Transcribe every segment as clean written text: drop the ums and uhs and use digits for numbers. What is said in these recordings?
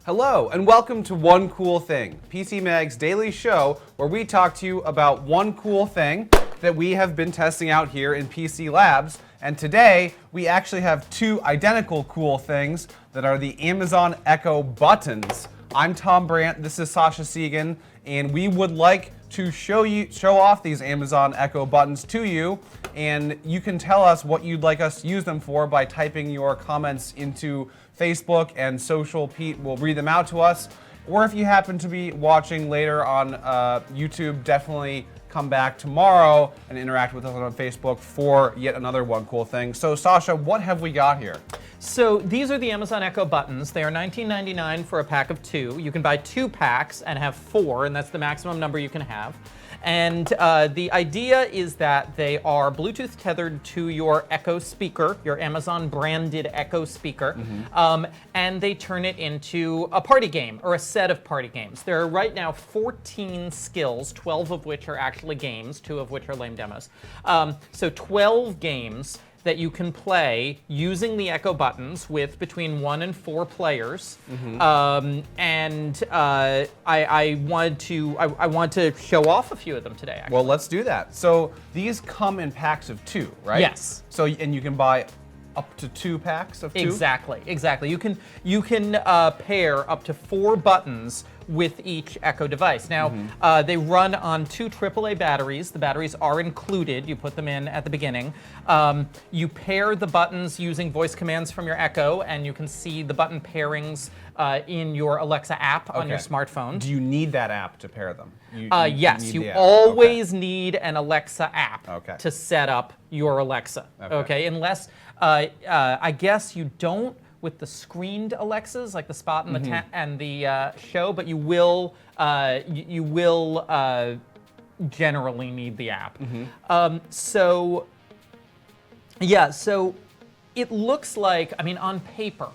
Hello, and welcome to One Cool Thing, PC Mag's daily show where we talk to you about one cool thing that we have been testing out here in PC Labs. And today, we actually have two identical cool things that are the Amazon Echo buttons. I'm Tom Brandt, this is Sasha Segan, and we would like to show off these Amazon Echo buttons to you, and you can tell us what you'd like us to use them for by typing your comments into Facebook and social. Pete will read them out to us. Or if you happen to be watching later on YouTube, definitely come back tomorrow and interact with us on Facebook for yet another one cool thing. So Sasha, what have we got here? So these are the Amazon Echo buttons. They are $19.99 for a pack of 2. You can buy 2 packs and have 4, and that's the maximum number you can have. And the idea is that they are Bluetooth tethered to your Echo speaker, your Amazon branded Echo speaker, and they turn it into a party game or a set of party games. There are right now 14 skills, 12 of which are actually games, 2 of which are lame demos. So 12 games that you can play using the Echo buttons with between 1 and 4 players. I want to show off a few of them today, actually. Well, let's do that. So these come in packs of 2, right? Yes. So, and you can buy up to 2 packs of 2? Exactly. You can pair up to 4 buttons with each Echo device. Now, they run on 2 AAA batteries. The batteries are included. You put them in at the beginning. You pair the buttons using voice commands from your Echo, and you can see the button pairings in your Alexa app on your smartphone. Do you need that app to pair them? Yes, you always need an Alexa app to set up your Alexa. Okay, unless I guess you don't with the screened Alexas, like the Spot and the Show, but you will generally need the app. So it looks like, I mean, on paper,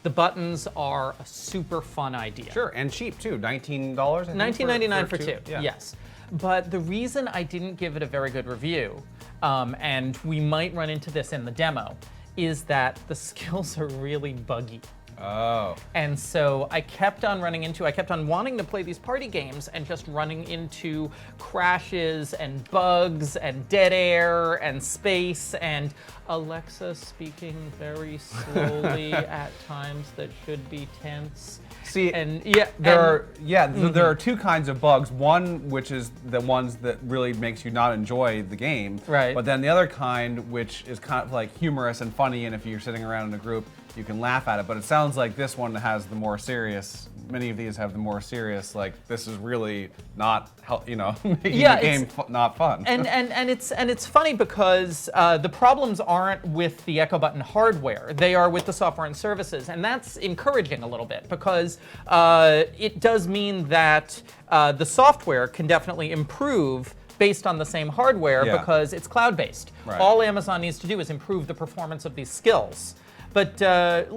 the buttons are a super fun idea. Sure, and cheap too, $19. $19.99 for 2. Yeah. Yes. But the reason I didn't give it a very good review, and we might run into this in the demo, is that the skills are really buggy. Oh. And so I kept on wanting to play these party games and just running into crashes and bugs and dead air and space and Alexa speaking very slowly at times that should be tense. See, and there are 2 kinds of bugs. One, which is the ones that really makes you not enjoy the game. Right. But then the other kind, which is kind of like humorous and funny, and if you're sitting around in a group, you can laugh at it. But it sounds like this one has the more serious. Many of these have the more serious. Like, this is really not, making the game not fun. And it's funny because the problems aren't with the Echo button hardware; they are with the software and services, and that's encouraging a little bit because it does mean that the software can definitely improve based on the same hardware because it's cloud-based. Right. All Amazon needs to do is improve the performance of these skills. But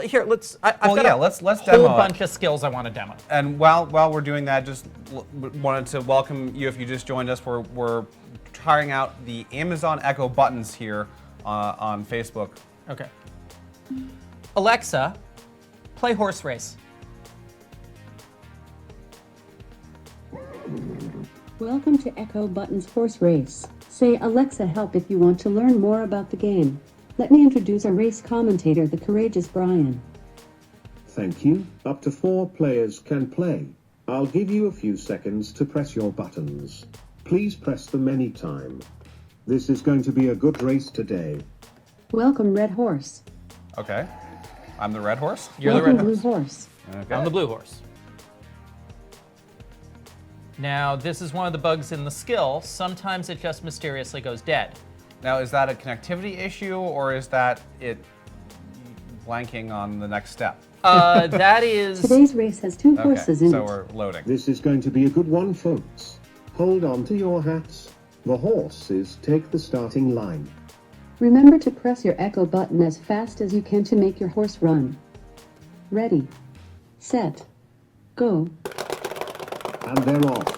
here, let's. I've got let's a demo whole bunch of skills I want to demo. And while we're doing that, just wanted to welcome you if you just joined us. We're trying out the Amazon Echo buttons here on Facebook. Okay. Alexa, play horse race. Welcome to Echo Buttons Horse Race. Say Alexa help if you want to learn more about the game. Let me introduce our race commentator, the courageous Brian. Thank you. Up to 4 players can play. I'll give you a few seconds to press your buttons. Please press them anytime. This is going to be a good race today. Welcome, Red Horse. Okay. I'm the red horse? You're the red Blue horse. Horse. Okay. I'm the blue horse. Now, this is one of the bugs in the skill. Sometimes it just mysteriously goes dead. Now, is that a connectivity issue, or is that it blanking on the next step? That is... Today's race has 2 horses in it. So we're loading. This is going to be a good one, folks. Hold on to your hats. The horses take the starting line. Remember to press your Echo button as fast as you can to make your horse run. Ready, set, go. And they're off.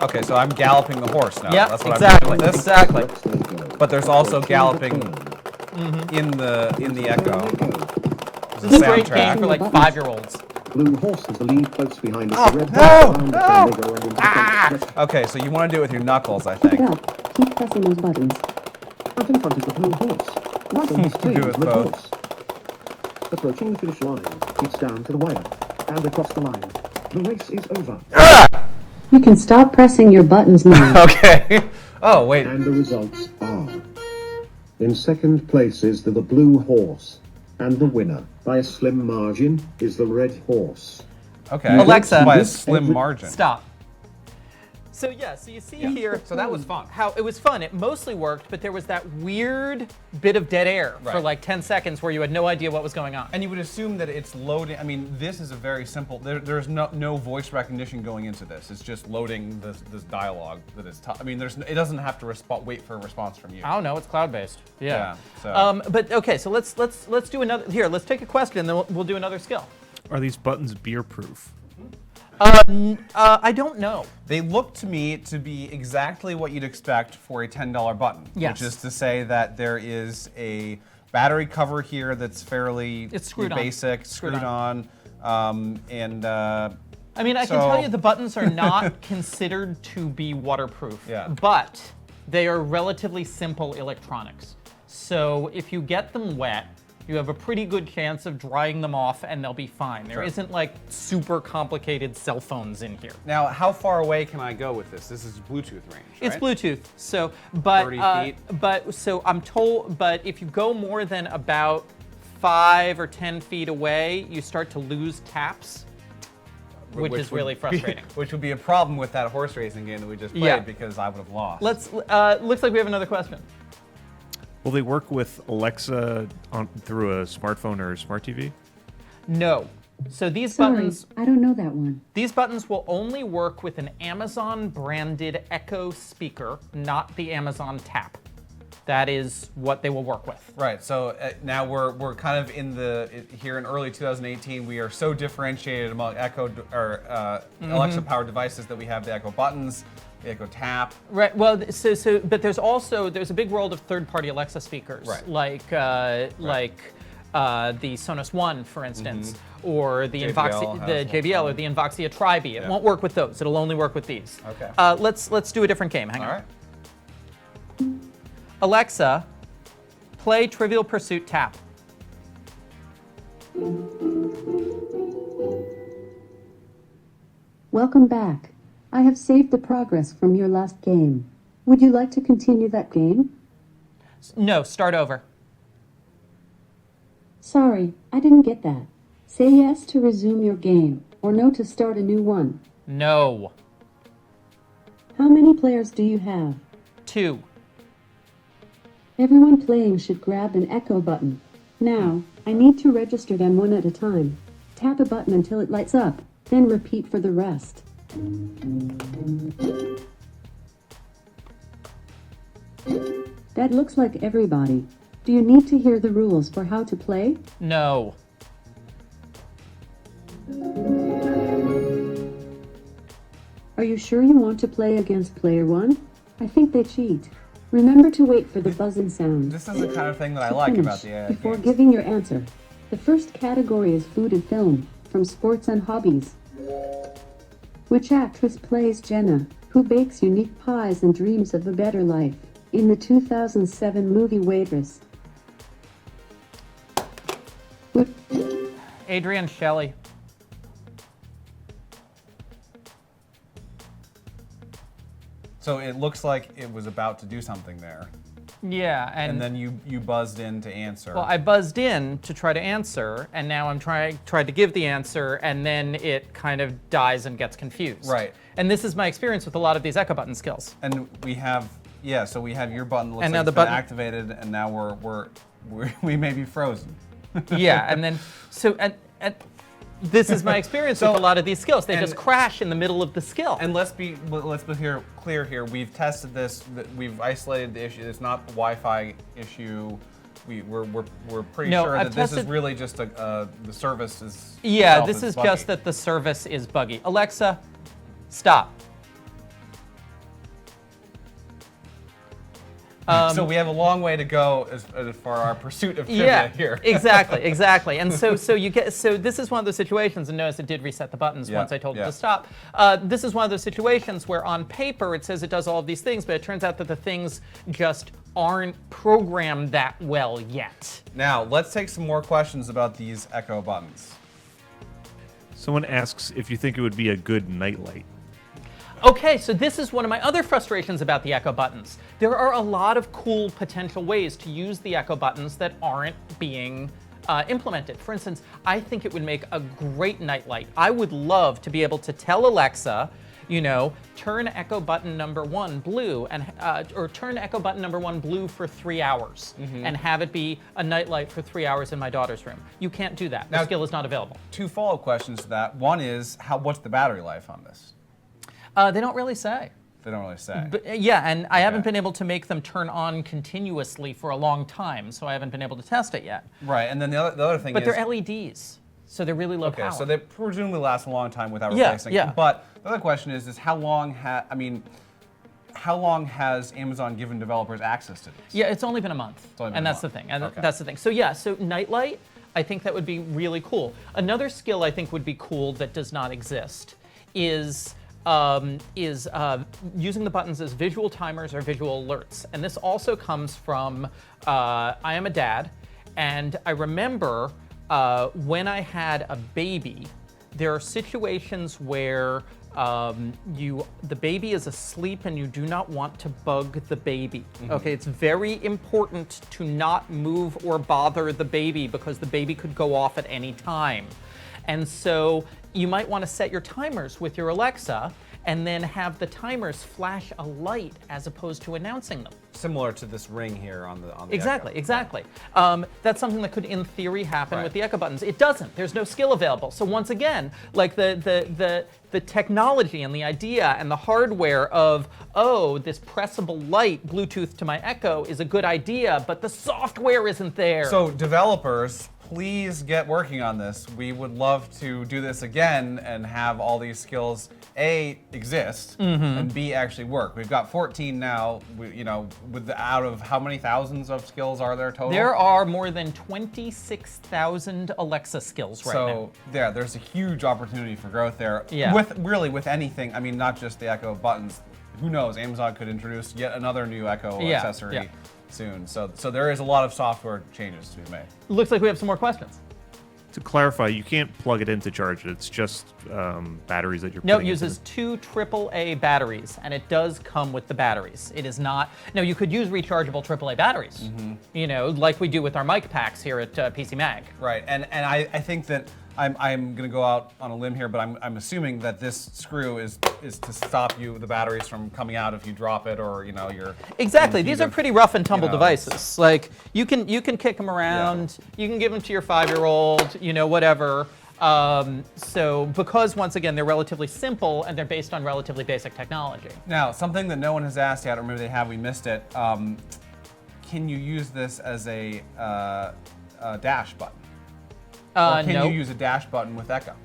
Okay, so I'm galloping the horse now. Yeah, That's what exactly. I'm doing with this. Exactly. But there's also galloping in the Echo. This is a great game for like 5-year-olds. Blue horse is the lead, close behind is Oh, the red no, horse. Around the no. turn they go and into front. Okay, so you want to do it with your knuckles, I Keep think. it up. Keep pressing those buttons. Out in front is the blue horse. Right on his tail Do is it the red both. horse. Approaching the finish line, it's down to the wire. And across the line. The race is over. You can stop pressing your buttons now. Okay. Oh, wait. And the results are... In second place is the blue horse. And the winner, by a slim margin, is the red horse. Okay. Alexa. By a slim margin. Stop. So yeah, so you see here. So that was fun. How it was fun. It mostly worked, but there was that weird bit of dead air for Right. like 10 seconds where you had no idea what was going on. And you would assume that it's loading. I mean, this is a very simple. There's no voice recognition going into this. It's just loading this dialogue that is. I mean, it doesn't have to wait for a response from you. I don't know. It's cloud-based. Yeah. Yeah, so- But okay, so let's do another. Here, let's take a question, and then we'll do another skill. Are these buttons beer-proof? I don't know. They look to me to be exactly what you'd expect for a $10 button. Yes. Which is to say that there is a battery cover here that's fairly It's screwed on. basic, Screwed screwed on. And I mean, I can So- tell you the buttons are not considered to be waterproof, Yeah. but they are relatively simple electronics. So if you get them wet, you have a pretty good chance of drying them off and they'll be fine. There Sure. isn't like super complicated cell phones in here. now, how far away can I go with this? This is Bluetooth range, It's right? Bluetooth, so but 30 feet? but so I'm told. But if you go more than about 5 or 10 feet away, you start to lose taps, which is would really be- frustrating. which would be a problem with that horse racing game that we just played Yeah. because I would have lost. Looks like we have another question. Will they work with Alexa through a smartphone or a smart TV? No. So these Sorry, buttons. I don't know that one. These buttons will only work with an Amazon branded Echo speaker, not the Amazon Tap. That is what they will work with. Right. So now we're kind of here in early 2018. We are so differentiated among Alexa powered devices that we have the Echo buttons, the Echo Tap. Right. Well, but there's a big world of third-party Alexa speakers, Right. like the Sonos One, for instance, or the JBL has JBL or one. the Invoxia Tri-B. It won't work with those. It'll only work with these. Okay. Let's do a different game. Hang All on. right. Alexa, play Trivial Pursuit Tap. Welcome back. I have saved the progress from your last game. Would you like to continue that game? No, start over. Sorry, I didn't get that. Say yes to resume your game, or no to start a new one. No. How many players do you have? 2. Everyone playing should grab an echo button. Now, I need to register them one at a time. Tap a button until it lights up, then repeat for the rest. That looks like everybody. Do you need to hear the rules for how to play? No. Are you sure you want to play against player one? I think they cheat. Remember to wait for the buzzing sound. This is the kind of thing that I To like finish, about the AI before games. giving your answer. The first category is food and film, from sports and hobbies. Which actress plays Jenna, who bakes unique pies and dreams of a better life, in the 2007 movie Waitress? Which Adrian Shelley. So it looks like it was about to do something there, Yeah, and then you buzzed in to answer. well, I buzzed in to try to answer, and now I'm tried to give the answer, and then it kind of dies and gets confused. Right. And this is my experience with a lot of these echo button skills. And we have so we have your button. Looks And like now it's the been button- activated, and now we may be frozen. Yeah, and then and this is my experience with a lot of these skills. They and- just crash in the middle of the skill. And let's be clear here. We've tested this. We've isolated the issue. It's not a Wi-Fi issue. We're pretty No, sure I've that this is tested- really just the service is. yeah, itself this is buggy. just that the service is buggy. Alexa, stop. So we have a long way to go as for our pursuit of trivia here. exactly. And so this is one of those situations, and notice it did reset the buttons once I told it to stop. This is one of those situations where on paper it says it does all of these things, but it turns out that the things just aren't programmed that well yet. Now, let's take some more questions about these Echo buttons. Someone asks if you think it would be a good nightlight. Okay, so this is one of my other frustrations about the Echo buttons. There are a lot of cool potential ways to use the Echo buttons that aren't being implemented. For instance, I think it would make a great nightlight. I would love to be able to tell Alexa, turn Echo button number 1 blue, and or turn Echo button number 1 blue for 3 hours, and have it be a nightlight for 3 hours in my daughter's room. You can't do that. The skill is not available. 2 follow-up questions to that. One is, what's the battery life on this? They don't really say. They don't really say. But, and I haven't been able to make them turn on continuously for a long time, so I haven't been able to test it yet. Right, and then the other thing but is... But they're LEDs, so they're really low power. Okay, so they presumably last a long time without replacing. Yeah. But the other question is how long has Amazon given developers access to these? Yeah, it's only been a month, and that's the thing. And that's the thing. So so nightlight, I think that would be really cool. Another skill I think would be cool that does not exist is using the buttons as visual timers or visual alerts. And this also comes from I am a dad, and I remember when I had a baby, there are situations where the baby is asleep and you do not want to bug the baby. Okay, it's very important to not move or bother the baby because the baby could go off at any time. And so you might want to set your timers with your Alexa and then have the timers flash a light as opposed to announcing them. Similar to this ring here on the Exactly. That's something that could, in theory, happen with the Echo buttons. It doesn't. There's no skill available. So once again, like the technology and the idea and the hardware of, this pressable light Bluetooth to my Echo is a good idea, but the software isn't there. So developers, please get working on this. We would love to do this again and have all these skills A, exist, and B, actually work. We've got 14 now, out of how many thousands of skills are there total? There are more than 26,000 Alexa skills right now. So there's a huge opportunity for growth there. Yeah. With anything, I mean, not just the Echo buttons. Who knows, Amazon could introduce yet another new Echo accessory soon. So there is a lot of software changes to be made. Looks like we have some more questions. To clarify, you can't plug it in to charge it. It's just batteries that you're No, putting it uses 2 AAA batteries, and it does come with the batteries. It is not... No, you could use rechargeable AAA batteries, like we do with our mic packs here at PC Mag. Right, and I think that I'm going to go out on a limb here, but I'm assuming that this screw is to stop the batteries from coming out if you drop it or your... Exactly. These are pretty rough and tumble devices. Like you can kick them around. You can give them to your 5-year-old. Whatever. So because once again they're relatively simple and they're based on relatively basic technology. Now something that no one has asked yet, or maybe they have, we missed it. Can you use this as a dash button? Or can you use a dash button with Echo?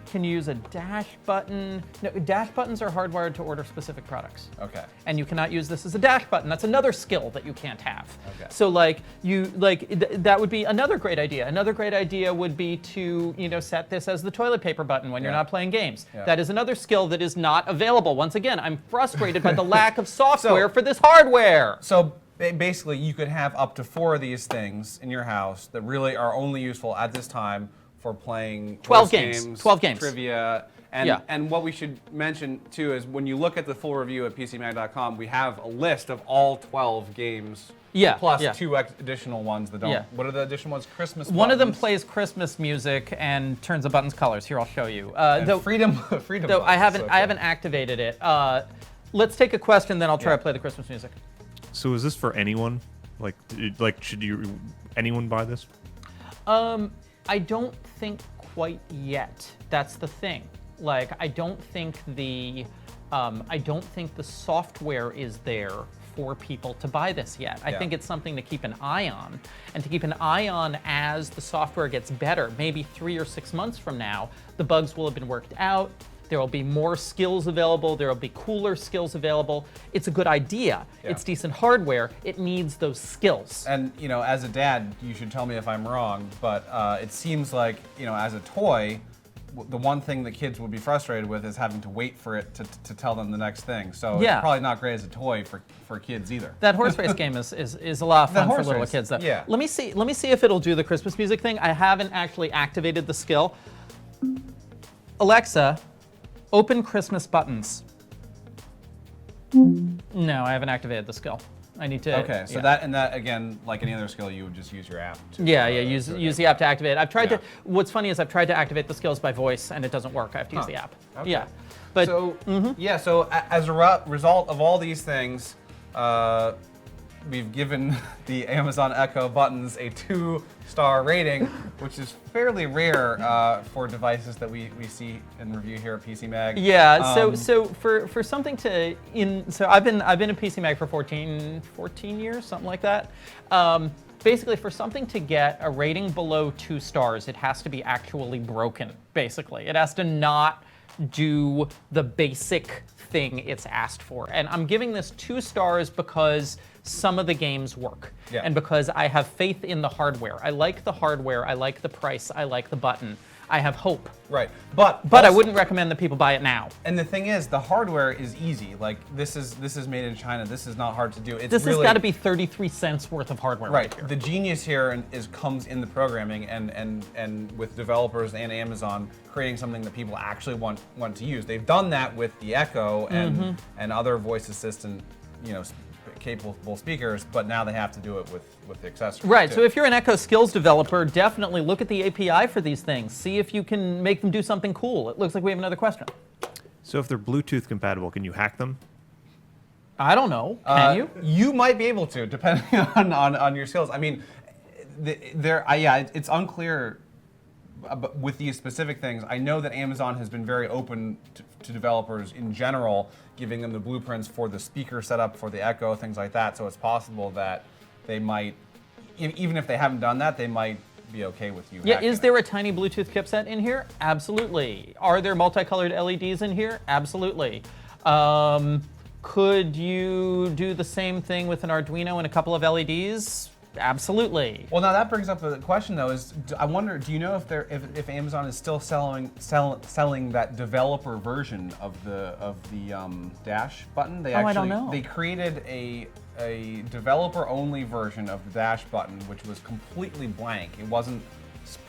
Can you use a dash button? No, dash buttons are hardwired to order specific products. Okay. And you cannot use this as a dash button. That's another skill that you can't have. Okay. So that would be another great idea. Another great idea would be to set this as the toilet paper button when you're not playing games. Yeah. That is another skill that is not available. Once again, I'm frustrated by the lack of software for this hardware. So basically, you could have up to 4 of these things in your house that really are only useful at this time for playing 12 games, 12 games, trivia, and what we should mention too is when you look at the full review at PCMag.com, we have a list of all 12 games. Plus 2 additional ones that don't. What are the additional ones? Christmas. One buttons. of them plays Christmas music and turns the buttons colors. Here, I'll show you. Though freedom. Though Buttons, I haven't activated it. Let's take a question, then I'll try to play the Christmas music. So is this for anyone? Like should anyone buy this? I don't think quite yet. That's the thing. Like, I don't think the software is there for people to buy this yet. I think it's something to keep an eye on, and to keep an eye on as the software gets better. Maybe 3 or 6 months from now, the bugs will have been worked out. There will be more skills available. There will be cooler skills available. It's a good idea. Yeah. It's decent hardware. It needs those skills. And, you know, as a dad, you should tell me if I'm wrong, but it seems like, you know, as a toy, the one thing that kids would be frustrated with is having to wait for it to tell them the next thing. So Yeah. it's probably not great as a toy for kids either. That horse race game is a lot of The fun for horse little race, kids. Though. yeah. Let me see if it'll do the Christmas music thing. I haven't actually activated the skill. Alexa, open Christmas buttons. No, I haven't activated the skill. I need to. Okay, so yeah. that again, like any other skill, you would just use your app. Yeah, use the app to activate it. I've tried Yeah. to. What's funny is I've tried to activate the skills by voice and it doesn't work. I have to use the app. Okay. Yeah, but So yeah, so as a result of all these things, we've given the Amazon Echo buttons a 2-star rating, which is fairly rare for devices that we see and review here at PC Mag. yeah. So for something to so I've been a PC Mag for 14 years, something like that. Basically, for something to get a rating below 2 stars, it has to be actually broken. Basically, it has to not do the basic thing it's asked for. And I'm giving this 2 stars because some of the games work. Yeah. And because I have faith in the hardware. I like the hardware, I like the price, I like the button. I have hope. Right, but I also- wouldn't recommend that people buy it now. And the thing is, the hardware is easy. Like this is made in China. This is not hard to do. It's This really, has got to be 33 cents worth of hardware right right. here. The genius here comes in the programming and with developers and Amazon creating something that people actually want to use. They've done that with the Echo and other voice assistant, you know, capable speakers, but now they have to do it with the accessories. Right, too. so if you're an Echo Skills developer, definitely look at the API for these things. See if you can make them do something cool. It looks like we have another question. So if they're Bluetooth compatible, can you hack them? I don't know. Can you? You might be able to, depending on your skills. I mean, it's unclear with these specific things. I know that Amazon has been very open to developers in general, giving them the blueprints for the speaker setup for the Echo, things like that. So it's possible that they might, even if they haven't done that, they might be okay with you. Yeah, hacking is it. there a tiny Bluetooth chipset in here? Absolutely. Are there multicolored LEDs in here? Absolutely. Could you do the same thing with an Arduino and a couple of LEDs? Absolutely. Well, now that brings up the question though. I wonder, do you know if Amazon is still selling that developer version of the Dash button? They I don't know. They created a developer-only version of the Dash button, which was completely blank. It wasn't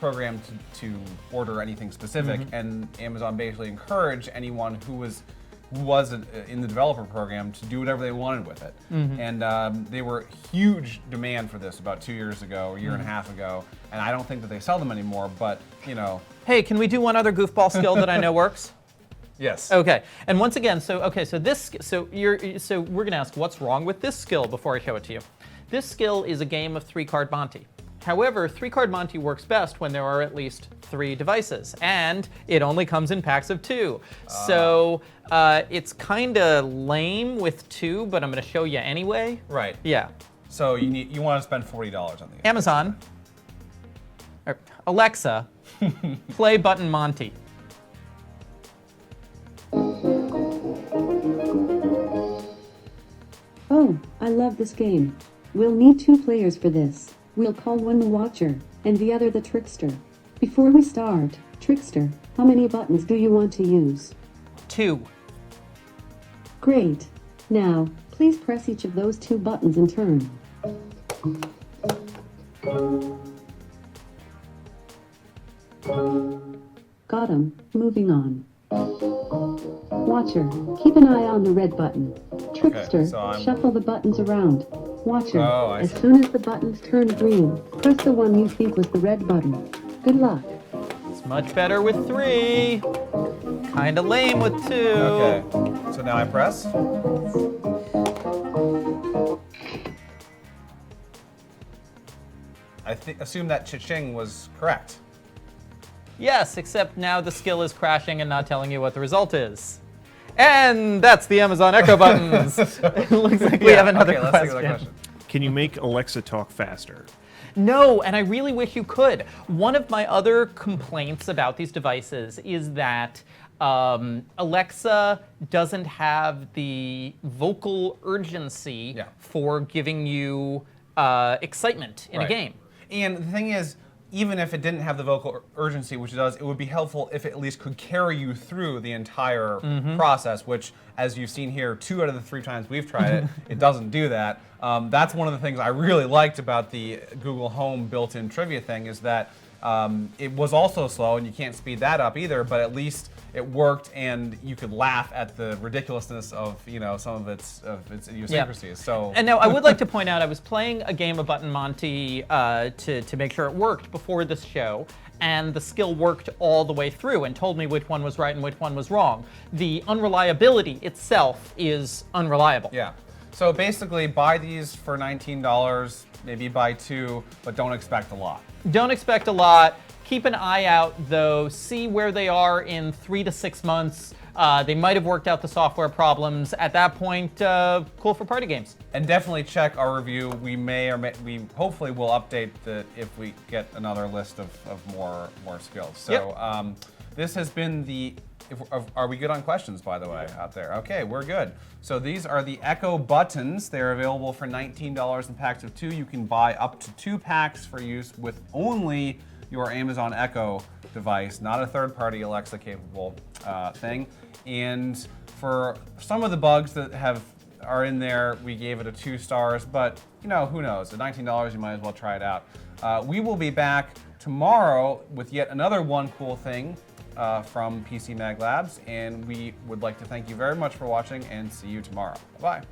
programmed to order anything specific, and Amazon basically encouraged anyone who was in the developer program to do whatever they wanted with it. And they were huge demand for this about 2 years ago, a year and a half ago, and I don't think that they sell them anymore, but you know. Hey, can we do one other goofball skill that I know works? Yes. Okay, and once again, so we're gonna ask what's wrong with this skill before I show it to you. This skill is a game of 3-card Monte. However, 3-card Monte works best when there are at least 3 devices, and it only comes in packs of 2. So it's kind of lame with 2, but I'm going to show you anyway. Right. Yeah. So you want to spend $40 on the game. Amazon, Alexa, play button Monte. Oh, I love this game. We'll need 2 players for this. We'll call one the Watcher, and the other the Trickster. Before we start, Trickster, how many buttons do you want to use? 2. Great. Now, please press each of those 2 buttons in turn. Got 'em. Moving on. Watcher, keep an eye on the red button. Trickster, so I'm- shuffle the buttons around. Watcher, Oh, I as see. soon as the buttons turn green, press the one you think was the red button. Good luck. It's much better with 3. Kind of lame with 2. Okay. So now I press. I assume that cha-ching was correct. Yes, except now the skill is crashing and not telling you what the result is. And that's the Amazon Echo buttons. It looks like we have another okay, question. let's take another question. Can you make Alexa talk faster? No, and I really wish you could. One of my other complaints about these devices is that Alexa doesn't have the vocal urgency Yeah. for giving you excitement in a Right. game. And the thing is, even if it didn't have the vocal urgency, which it does, it would be helpful if it at least could carry you through the entire process, which, as you've seen here, 2 out of the 3 times we've tried it, it doesn't do that. That's one of the things I really liked about the Google Home built-in trivia thing is that it was also slow, and you can't speed that up either, but at least it worked, and you could laugh at the ridiculousness of some of its idiosyncrasies. So, And now I would like to point out I was playing a game of Button Monte to make sure it worked before this show, and the skill worked all the way through and told me which one was right and which one was wrong. The unreliability itself is unreliable. yeah. So basically, buy these for $19, maybe buy 2, but don't expect a lot. Don't expect a lot. Keep an eye out, though. See where they are in 3 to 6 months. They might have worked out the software problems. At that point, cool for party games. And definitely check our review. We we hopefully will update if we get another list of more skills. So this has been are we good on questions, by the way, out there? Okay, we're good. So these are the Echo buttons. They're available for $19 in packs of 2. You can buy up to 2 packs for use with only your Amazon Echo device, not a third-party Alexa-capable thing. And for some of the bugs that are in there, we gave it a 2 stars, but who knows? At $19, you might as well try it out. We will be back tomorrow with yet another one cool thing from PC Mag Labs, and we would like to thank you very much for watching and see you tomorrow. Bye-bye.